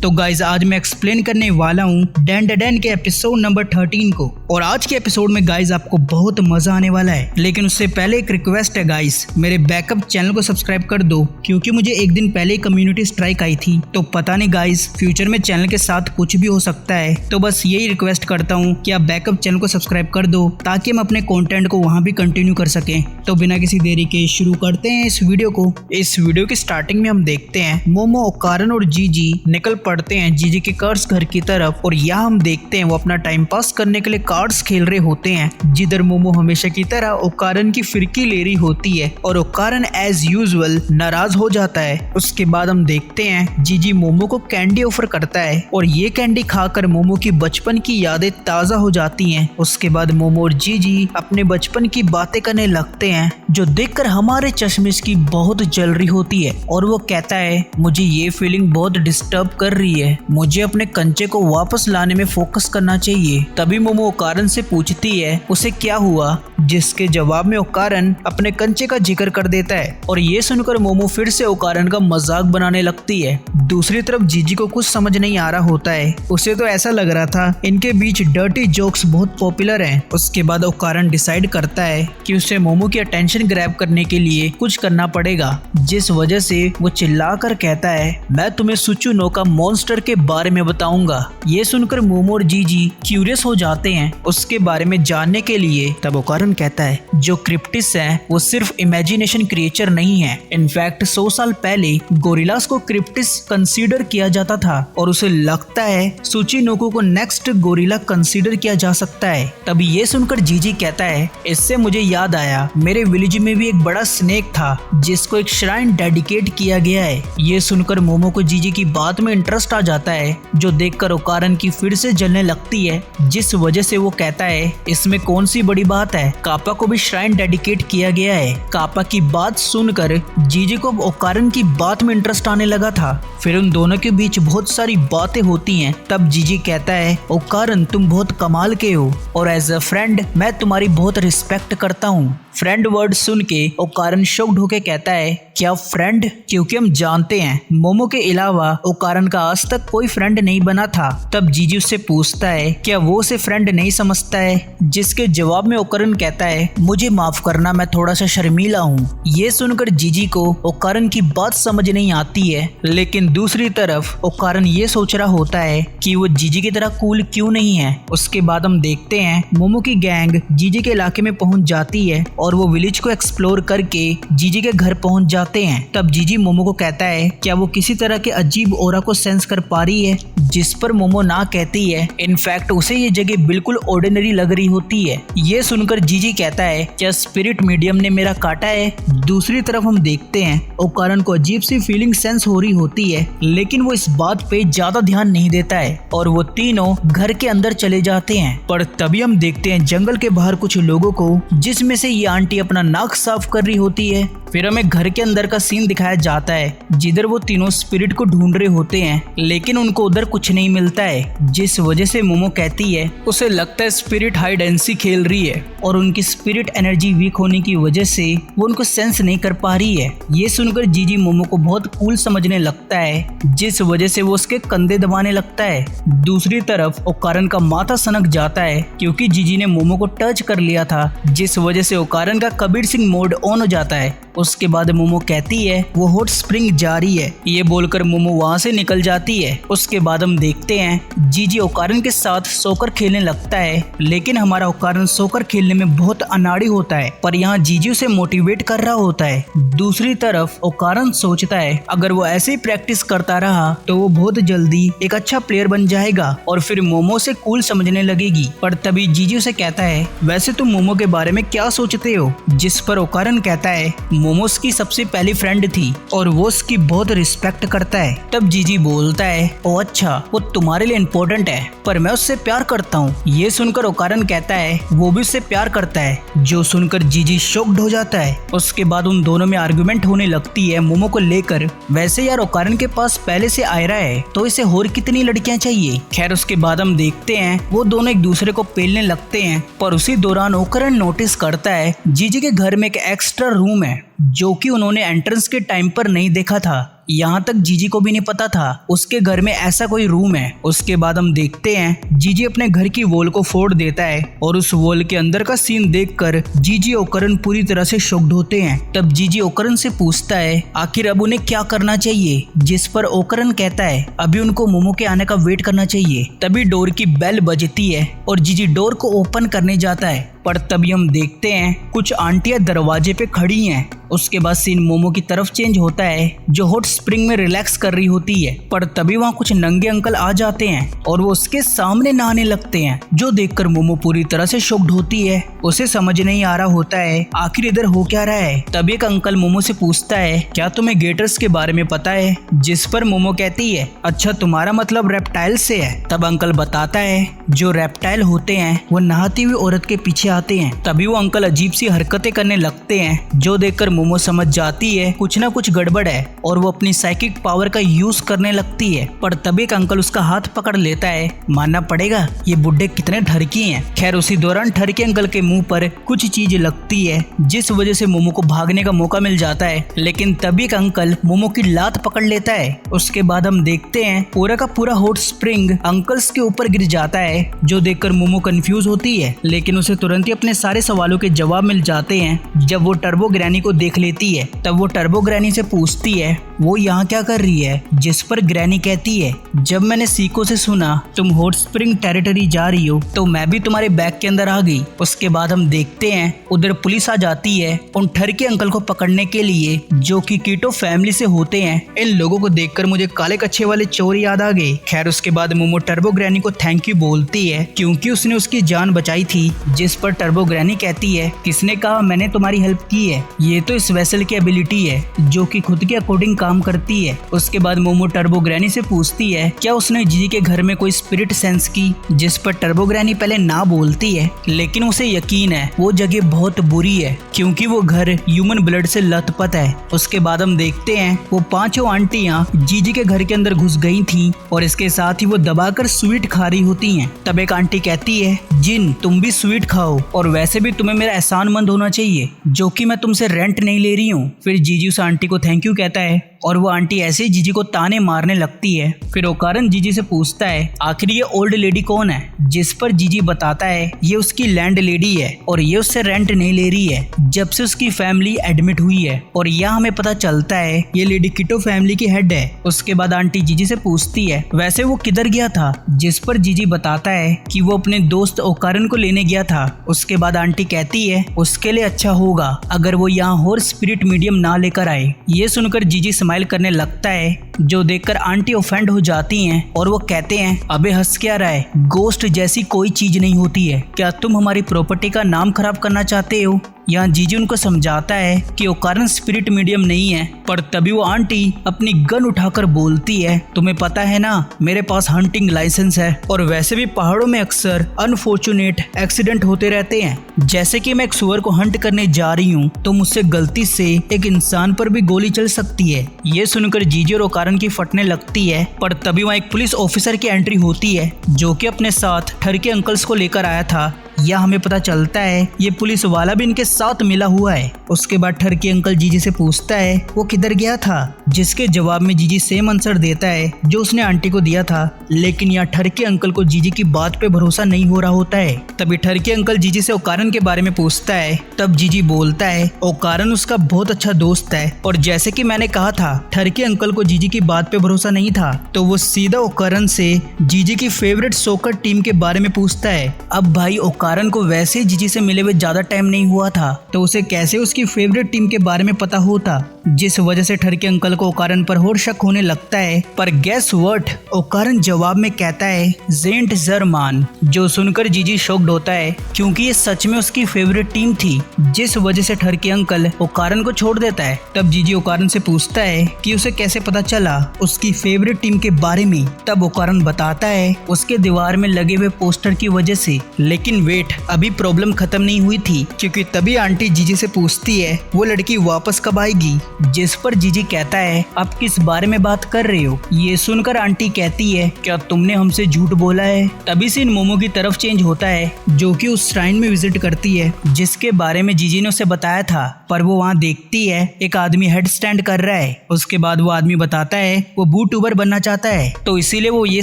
तो गाइज आज मैं एक्सप्लेन करने वाला हूँ डैन डैन के एपिसोड नंबर 13 को। और आज के एपिसोड में गाइज आपको बहुत मजा आने वाला है, लेकिन उससे पहले एक रिक्वेस्ट है गाइज, मेरे बैकअप चैनल को सब्सक्राइब कर दो, क्योंकि मुझे एक दिन पहले कम्युनिटी स्ट्राइक आई थी। तो पता नहीं गाइज फ्यूचर में चैनल के साथ कुछ भी हो सकता है, तो बस यही रिक्वेस्ट करता हूँ कि आप बैकअप चैनल को सब्सक्राइब कर दो ताकि हम अपने कंटेंट को वहाँ भी कंटिन्यू कर सकें। तो बिना किसी देरी के शुरू करते हैं इस वीडियो को। इस वीडियो की स्टार्टिंग में हम देखते हैं मोमो, ओकारन और जीजी निकल पड़ते हैं जीजी के कार्ड्स घर की तरफ, और यहाँ हम देखते हैं वो अपना टाइम पास करने के लिए कार्ड्स खेल रहे होते हैं, जिधर मोमो हमेशा की तरह ओकारन की फिरकी ले रही होती है और ओकारन एज यूजुअल नाराज हो जाता है। उसके बाद हम देखते हैं जीजी मोमो को कैंडी ऑफर करता है और ये कैंडी खाकर मोमो की बचपन की यादें ताजा हो जाती हैं। उसके बाद मोमो और जीजी अपने बचपन की बातें करने लगते हैं, जो देखकर हमारे चश्मिश की बहुत जल रही होती है, और वो कहता है मुझे ये फीलिंग बहुत डिस्टर्ब कर रही है, मुझे अपने कंचे को वापस लाने में फोकस करना चाहिए। तभी मोमो ओकारन से पूछती है उसे क्या हुआ, जिसके जवाब में ओकारन अपने कंचे का जिक्र कर देता है, और ये सुनकर मोमो फिर से ओकारन का मजाक बनाने लगती है। दूसरी तरफ जीजी को कुछ समझ नहीं आ रहा होता है, उसे तो ऐसा लग रहा था इनके बीच डर्टी जोक्स बहुत पॉपुलर हैं। उसके बाद ओकारन डिसाइड करता है कि उसे मोमो की अटेंशन ग्रैब करने के लिए कुछ करना पड़ेगा, जिस वजह से वो चिल्लाकर कहता है मैं तुम्हें सुचुनो का मॉन्स्टर के बारे में बताऊंगा। ये सुनकर मोमो और जीजी क्यूरियस हो जाते हैं उसके बारे में जानने के लिए। तब ओकारन कहता है जो क्रिप्टिस है वो सिर्फ इमेजिनेशन क्रिएचर नहीं है, इनफैक्ट 100 साल पहले गोरिल्लास को क्रिप्टिस कंसीडर किया जाता था, और उसे लगता है सुचिनोको को नेक्स्ट गोरिल्ला कंसीडर किया जा सकता है। तभी ये सुनकर जीजी कहता है इससे मुझे याद आया मेरे विलेज में भी एक बड़ा स्नेक था जिसको एक श्राइन डेडिकेट किया गया है। ये सुनकर मोमो को जीजी की बात में इंटरेस्ट आ जाता है, जो देखकर ओकारन की फिर से जलने लगती है, जिस वजह से वो कहता है इसमें कौन सी बड़ी बात है, कापा को भी श्राइन डेडिकेट किया गया है। कापा की बात सुनकर जीजी को ओकारन की बात में इंटरेस्ट आने लगा था। फिर उन दोनों के बीच बहुत सारी बातें होती हैं। तब जीजी कहता है ओकारन तुम बहुत कमाल के हो, और एज अ फ्रेंड मैं तुम्हारी बहुत रिस्पेक्ट करता हूँ। फ्रेंड वर्ड सुन के ओकारन शॉक्ड होके कहता है क्या फ्रेंड, क्योंकि हम जानते हैं मोमो के अलावा ओकारन का आज तक कोई फ्रेंड नहीं बना था। तब जीजी उससे पूछता है क्या वो उसे फ्रेंड नहीं समझता है, जिसके जवाब में ओकारन कहता है मुझे माफ करना मैं थोड़ा सा शर्मीला हूँ। ये सुनकर जीजी को ओकारन की बात समझ नहीं आती है, लेकिन दूसरी तरफ ओकारन ये सोच रहा होता है कि वो जीजी की तरह कूल क्यों नहीं है। उसके बाद हम देखते हैं मोमो की गैंग जीजी के इलाके में पहुंच जाती है और वो विलेज को एक्सप्लोर करके जीजी के घर पहुंच जाते हैं। तब जीजी मोमो को कहता है क्या वो किसी तरह के अजीब ऑरा को सेंस कर पा रही है, जिस पर मोमो ना कहती है। इनफैक्ट उसे ये जगह बिल्कुल ऑर्डिनरी लग रही होती है। ये सुनकर जीजी कहता है क्या स्पिरिट मीडियम ने मेरा काटा है। दूसरी तरफ हम देखते हैं ओकारन को अजीब सी फीलिंग सेंस हो रही होती है, लेकिन वो इस बात पे ज्यादा ध्यान नहीं देता है और वो तीनों घर के अंदर चले जाते हैं। पर तभी हम देखते हैं जंगल के बाहर कुछ लोगों को, जिसमें से ये आंटी अपना नाक साफ कर रही होती है। फिर हमें घर के अंदर का सीन दिखाया जाता है, जिधर वो तीनों स्पिरिट को ढूंढ रहे होते हैं, लेकिन उनको उधर कुछ नहीं मिलता है, जिस वजह से मोमो कहती है उसे लगता है स्पिरिट हाइड एंड सीक खेल रही है, और उनकी स्पिरिट एनर्जी वीक होने की वजह से वो उनको सेंस नहीं कर पा रही है। ये सुनकर जीजी मोमो को बहुत कूल समझने लगता है, जिस वजह से वो उसके कंधे दबाने लगता है। दूसरी तरफ ओकारन का माथा सनक जाता है, क्योंकि जीजी ने मोमो को टच कर लिया था, जिस वजह से ओकारन का कबीर सिंह मोड ऑन हो जाता है। उसके बाद मोमो कहती है वो हॉट स्प्रिंग जा रही है। ये बोलकर मोमो वहाँ से निकल जाती है। उसके बाद हम देखते हैं जीजी ओकारन के साथ सोकर खेलने लगता है, लेकिन हमारा ओकारन सोकर खेलने में बहुत अनाड़ी होता है, पर यहाँ जीजी उसे मोटिवेट कर रहा होता है। दूसरी तरफ ओकारन सोचता है अगर वो ऐसे ही प्रैक्टिस करता रहा तो वो बहुत जल्दी एक अच्छा प्लेयर बन जाएगा और फिर मोमो से कूल समझने लगेगी। पर तभी जीजी उसे कहता है वैसे तुम मोमो के बारे में क्या सोचते हो, जिस पर ओकारन कहता है मोमो उसकी सबसे पहली फ्रेंड थी और वो उसकी बहुत रिस्पेक्ट करता है। तब जीजी बोलता है ओ अच्छा वो तुम्हारे लिए इम्पोर्टेंट है, पर मैं उससे प्यार करता हूँ। ये सुनकर ओकारन कहता है वो भी उससे प्यार करता है, जो सुनकर जीजी शॉक्ड हो जाता है। उसके बाद उन दोनों में आर्गुमेंट होने लगती है मोमो को लेकर। वैसे यार ओकारन के पास पहले से आयरा है, तो इसे और कितनी लड़कियां चाहिए। खैर उसके बाद हम देखते हैं वो दोनों एक दूसरे को पेलने लगते हैं, पर उसी दौरान ओकारन नोटिस करता है जीजी के घर में एक एक्स्ट्रा रूम है, जो कि उन्होंने एंट्रेंस के टाइम पर नहीं देखा था। यहाँ तक जीजी को भी नहीं पता था उसके घर में ऐसा कोई रूम है। उसके बाद हम देखते हैं जीजी अपने घर की वॉल को फोड़ देता है और उस वॉल के अंदर का सीन देखकर जीजी और करण पूरी तरह से शॉक्ड होते हैं। तब जीजी ओकरन से पूछता है आखिर अब उन्हें क्या करना चाहिए, जिस पर ओकरन कहता है अभी उनको मोमो के आने का वेट करना चाहिए। तभी डोर की बेल बजती है और जीजी डोर को ओपन करने जाता है, पर तभी हम देखते हैं कुछ आंटियां दरवाजे पे खड़ी हैं। उसके बाद सीन मोमो की तरफ चेंज होता है जो हॉट स्प्रिंग में रिलैक्स कर रही होती है, पर तभी वहाँ कुछ नंगे अंकल आ जाते हैं और वो उसके सामने नहाने लगते हैं, जो देखकर मोमो पूरी तरह से शॉक्ड होती है। उसे समझ नहीं आ रहा होता है आखिर इधर हो क्या रहा है। तभी एक अंकल मोमो से पूछता है क्या तुम्हें गेटर्स के बारे में पता है, जिस पर मोमो कहती है अच्छा तुम्हारा मतलब रेप्टाइल से है। तब अंकल बताता है जो रेप्टाइल होते हैं वो नहाती हुई औरत के पीछे आते हैं। तभी वो अंकल अजीब सी हरकतें करने लगते हैं, जो देखकर मोमो समझ जाती है कुछ ना कुछ गड़बड़ है और वो अपनी साइकिक पावर का यूज करने लगती है। पर तभी एक अंकल उसका हाथ पकड़ लेता है। मानना पड़ेगा ये बुड्ढे कितने ठरकी हैं। खैर उसी दौरान ठरकी अंकल के मुंह पर कुछ चीज लगती है, जिस वजह से मोमो को भागने का मौका मिल जाता है, लेकिन तभी एक अंकल मोमो की लात पकड़ लेता है। उसके बाद हम देखते हैं पूरा का पूरा हॉट स्प्रिंग अंकल्स के ऊपर गिर जाता है, जो देखकर मोमो कंफ्यूज होती है, लेकिन उसे तुरंत ही अपने सारे सवालों के जवाब मिल जाते हैं। जब वो टर्बो ग्रैनी को देख लेती है तब वो टर्बो ग्रैनी से पूछती है वो यहाँ क्या कर रही है, जिस पर ग्रैनी कहती है जब मैंने सीको से सुना तुम हॉट स्प्रिंग टेरिटरी जा रही हो तो मैं भी तुम्हारे बैग के अंदर आ गई। उसके बाद हम देखते हैं उधर पुलिस आ जाती है उन ठरके अंकल को पकड़ने के लिए, जो कि कीटो फैमिली से होते हैं। इन लोगों को देखकर मुझे काले कच्छे वाले चोर याद आ गए। खैर उसके बाद मोमो टर्बो ग्रैनी को थैंक यू बोलती है क्योंकि उसने उसकी जान बचाई थी, जिस पर टर्बो ग्रैनी कहती है किसने कहा मैंने तुम्हारी हेल्प की है, ये तो इस वेसल की एबिलिटी है जो कि खुद के अकॉर्डिंग काम करती है। उसके बाद मोमो टर्बो ग्रैनी से पूछती है क्या उसने जीजी के घर में कोई स्पिरिट सेंस की, जिस पर टर्बो ग्रैनी पहले ना बोलती है, लेकिन उसे यकीन है वो जगह बहुत बुरी है क्योंकि वो घर ह्यूमन ब्लड से लथपथ है। उसके बाद हम देखते हैं वो पांचों आंटियां जीजी के घर के अंदर घुस गई थी और इसके साथ ही वो दबाकर स्वीट खा रही होती हैं। तब एक आंटी कहती है जिन तुम भी स्वीट खाओ और वैसे भी तुम्हें मेरा एहसानमंद होना चाहिए जो कि मैं तुमसे रेंट नहीं ले रही हूँ। फिर जीजी उस आंटी को थैंक यू कहता है और वो आंटी ऐसे ही जीजी को ताने मारने लगती है। फिर ओकारन जीजी से पूछता है आखिर ये ओल्ड लेडी कौन है, जिस पर जीजी बताता है ये उसकी लैंड लेडी है और ये उससे रेंट नहीं ले रही है जब से उसकी फैमिली एडमिट हुई है, और यह हमें पता चलता है ये लेडी कीटो फैमिली की हेड है। उसके बाद आंटी जीजी से पूछती है वैसे वो किधर गया था, जिस पर जीजी बताता है कि वो अपने दोस्त ओकारन को लेने गया था। उसके बाद आंटी कहती है उसके लिए अच्छा होगा अगर वो यहाँ और स्पिरिट मीडियम ना लेकर आए। ये सुनकर जीजी स्माइल करने लगता है, जो देखकर आंटी ऑफेंड हो जाती हैं और वो कहते हैं अबे हंस क्या रहा है, गोस्ट जैसी कोई चीज नहीं होती है, क्या तुम हमारी प्रॉपर्टी का नाम खराब करना चाहते हो। यहाँ जीजी उनको समझाता है कि ओकारन स्पिरिट मीडियम नहीं है, पर तभी वो आंटी अपनी गन उठाकर बोलती है तुम्हें पता है ना मेरे पास हंटिंग लाइसेंस है और वैसे भी पहाड़ों में अक्सर अनफॉर्चुनेट एक्सीडेंट होते रहते हैं, जैसे कि मैं एक सुअर को हंट करने जा रही हूँ तो मुझसे गलती से एक इंसान पर भी गोली चल सकती है। ये सुनकर जीजी और ओकारन की फटने लगती है, पर तभी वहाँ एक पुलिस ऑफिसर की एंट्री होती है जो कि अपने साथ ठरके अंकल्स को लेकर आया था। यह हमें पता चलता है ये पुलिस वाला भी इनके साथ मिला हुआ है। उसके बाद ठरकी अंकल जीजी से पूछता है वो किधर गया था, जिसके जवाब में जीजी सेम आंसर देता है जो उसने आंटी को दिया था, लेकिन यहाँ ठरकी अंकल को जीजी की बात पे भरोसा नहीं हो रहा होता है। तभी ठरकी अंकल जीजी से ओकारन के बारे में पूछता है, तब जीजी बोलता है ओकारन उसका बहुत अच्छा दोस्त है, और जैसे कि मैंने कहा था ठरकी अंकल को जीजी की बात पे भरोसा नहीं था, तो वो सीधा ओकारन से जीजी की फेवरेट सॉकर टीम के बारे में पूछता है। अब भाई ओकारन को वैसे जीजी से मिले हुए ज्यादा टाइम नहीं हुआ था, तो उसे कैसे उसकी फेवरेट टीम के बारे में पता होता, जिस वजह से ठरके अंकल को ओकारन पर और शक होने लगता है। पर गेस व्हाट, ओकारन जवाब में कहता है ज़ेंट ज़रमान, जो सुनकर जीजी शॉक्ड होता है क्योंकि ये सच में उसकी फेवरेट टीम थी, जिस वजह से ठरके अंकल ओकारन को छोड़ देता है। तब जीजी ओकारन से पूछता है कि उसे कैसे पता चला उसकी फेवरेट टीम के बारे में। तब ओकारन बताता है उसके दीवार में लगे हुए पोस्टर की वजह से। लेकिन वेट, अभी प्रॉब्लम खत्म नहीं हुई थी, क्योंकि तभी आंटी जीजी से पूछती है वो लड़की वापस कब आएगी, जिस पर जीजी कहता है आप किस बारे में बात कर रहे हो। ये सुनकर आंटी कहती है क्या तुमने हमसे झूठ बोला है। तभी सीन मोमो की तरफ चेंज होता है, जो कि उस श्राइन में विजिट करती है जिसके बारे में जीजी ने उसे बताया था, पर वो वहाँ देखती है एक आदमी हेड स्टैंड कर रहा है। उसके बाद वो आदमी बताता है वो बूटूबर बनना चाहता है, तो इसीलिए वो ये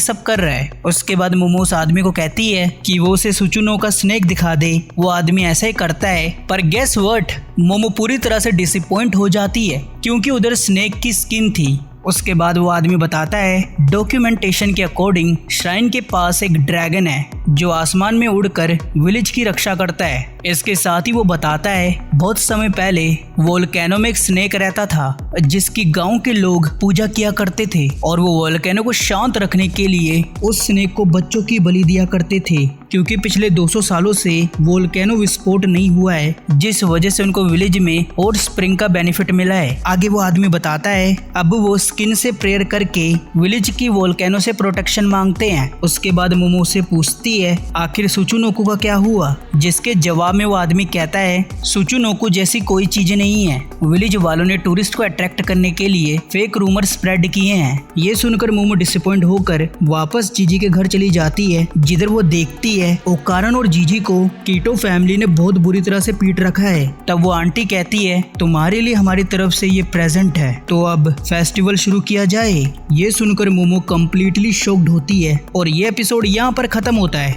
सब कर रहा है। उसके बाद मोमो उस आदमी को कहती है कि वो उसे सुचुनो का स्नेक दिखा दे। वो आदमी ऐसा ही करता है, पर गेस व्हाट, मोमो पूरी तरह से डिसअपॉइंट हो जाती है क्योंकि उधर स्नेक की स्किन थी। उसके बाद वो आदमी बताता है डॉक्यूमेंटेशन के अकॉर्डिंग श्राइन के पास एक ड्रैगन है जो आसमान में उड़कर विलेज की रक्षा करता है। इसके साथ ही वो बताता है बहुत समय पहले वोल्केनो में एक स्नेक रहता था जिसकी गांव के लोग पूजा किया करते थे, और वो वोल्केनो को शांत रखने के लिए उस स्नेक को बच्चों की बलि दिया करते थे, क्योंकि पिछले 200 सालों से वोल्केनो विस्फोट नहीं हुआ है, जिस वजह से उनको विलेज में हॉट स्प्रिंग का बेनिफिट मिला है। आगे वो आदमी बताता है अब वो स्किन से प्रेयर करके विलेज की वोल्केनो से प्रोटेक्शन मांगते हैं। उसके बाद मोमो से पूछती है आखिर सुचुनोकू का क्या हुआ, जिसके जवाब में वो आदमी कहता है सुचुनोकू जैसी कोई चीज नहीं है, विलेज वालों ने टूरिस्ट को अट्रैक्ट करने के लिए फेक रूमर स्प्रेड किए हैं। ये सुनकर मोमो डिसअपॉइंट होकर वापस जीजी के घर चली जाती है, जिधर वो देखती है ओकारन और जीजी को कीटो फैमिली ने बहुत बुरी तरह से पीट रखा है। तब वो आंटी कहती है तुम्हारे लिए हमारी तरफ से ये प्रेजेंट है, तो अब फेस्टिवल शुरू किया जाए। ये सुनकर मोमो कम्प्लीटली शॉक्ड होती है और ये एपिसोड यहाँ पर खत्म होता है।